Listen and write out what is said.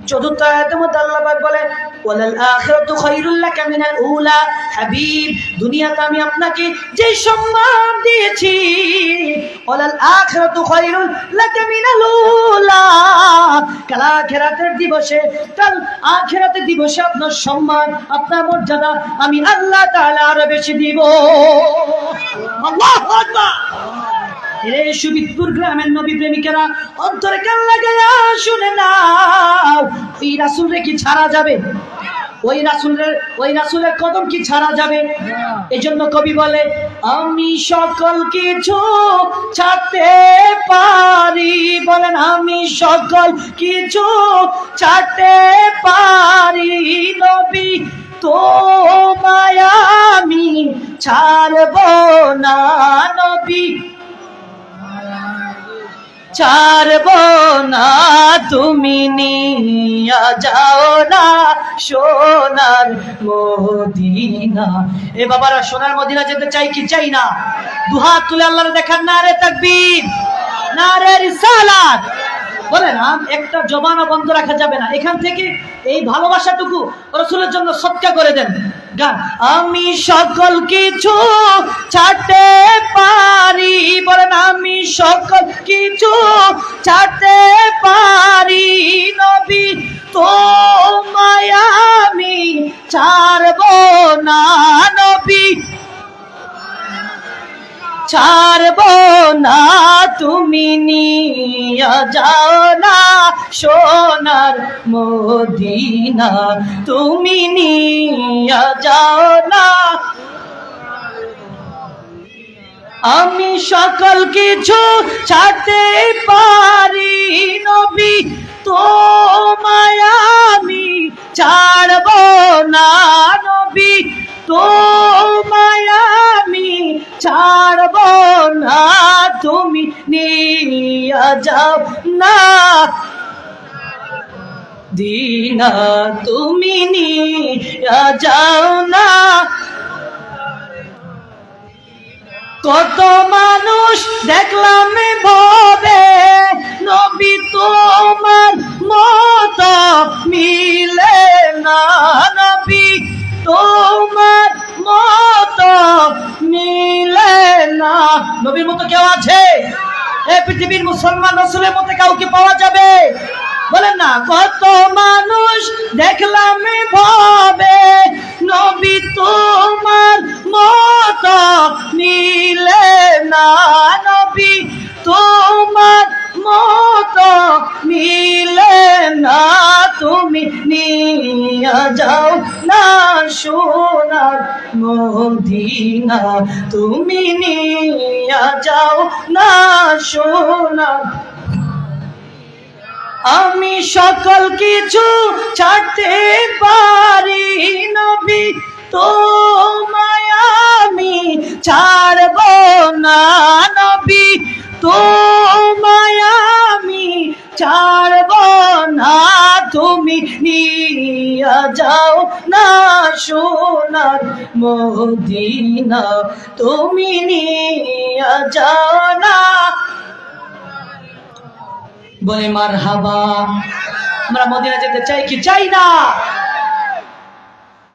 চতুর্থ আয়াতের মধ্যে আল্লাহ পাক বলে ওয়ালাল আখিরাতু খায়রুল লাকা মিনাল উলা। হাবিব, দুনিয়াতে আমি আপনাকে যে সম্মান দিয়েছি, ওয়ালাল আখিরাতু খায়রুল লাকা মিনাল উলা, কাল আখিরাতের দিবসে, কাল আখিরাতের দিবসে আপনার সম্মান, আপনার মর্যাদা আমি আল্লাহ তাআলা আরো বেশি দিব। আল্লাহু আকবার। রে সুবিদপুর গ্রামের নবী প্রেমিকেরা, অন্তরে কান লাগায়া শুনে নাও, ওই রাসূলরে কি ছাড়া যাবে? ওই রাসূলের কদম কি ছাড়া যাবে? এজন্য কবি বলে আমি সকল কিছু ছাড়তে পারি, বলেন আমি সকল কিছু ছাড়তে পারি, নবী তোমায় আমি ছাড়ব না, নবী ছাড়ব না, তুমি নিয়া যাও না সোনার মদিনা। এ বাবারা, সোনার মদিনা যেতে চাই কি চাই না? দুহাত তুলে আল্লাহর দেখার নারে তাকবীর, নারে রিসালাত। বলেন একটা জবানও বন্ধ রাখা যাবে না। এখান থেকে এই ভালোবাসাটুকু রাসূলের জন্য সদকা করে দেন। গান আমি সকল কিছু ছাড়তে পারি, বলেন আমি সকল কিছু ছাড়তে পারি, নবী তোমায় আমি ছাড়ব না, নবী ছাড়ব না, তুমি নিয়া যাও না সোনার মদিনা, তুমি নিয়া যাও না। আমি সকল কিছু ছাড়তে পারি, নবী তোমায় আমি ছাড়ব না, নবী তোমায় আমি ছাড়ব না, তুমি নিয়া যাও না দিনা, তুমি নিয়া যাও না। কত মানুষ দেখলাম ভবে, নবী তোমার মত মিলে না, নবী তোমার মত মিলে না। নবীর মতো কেউ আছে? এই পৃথিবীর মুসলমান রাসূলের মতো কাউকে পাওয়া যাবে? বলেন না। কত মানুষ দেখলাম ভাবে, নবী তোমার মত মিলে না, নবী তোমার মত মিলে না, তুমি নিয়া যাও না সোনার মদিনা, তুমি নিয়া যাও না সোনার। আমি সকল কিছু ছাড়তে পারি, নবী তোমায় আমি ছাড়ব না, নবী তোমায় আমি ছাড়ব না, তুমি নিয়া যাও না সোনার মদিনা, তুমি নিয়া যাও না। বলে মারহাবা। আমরা মদিনা যেতে চাই কি চাই না?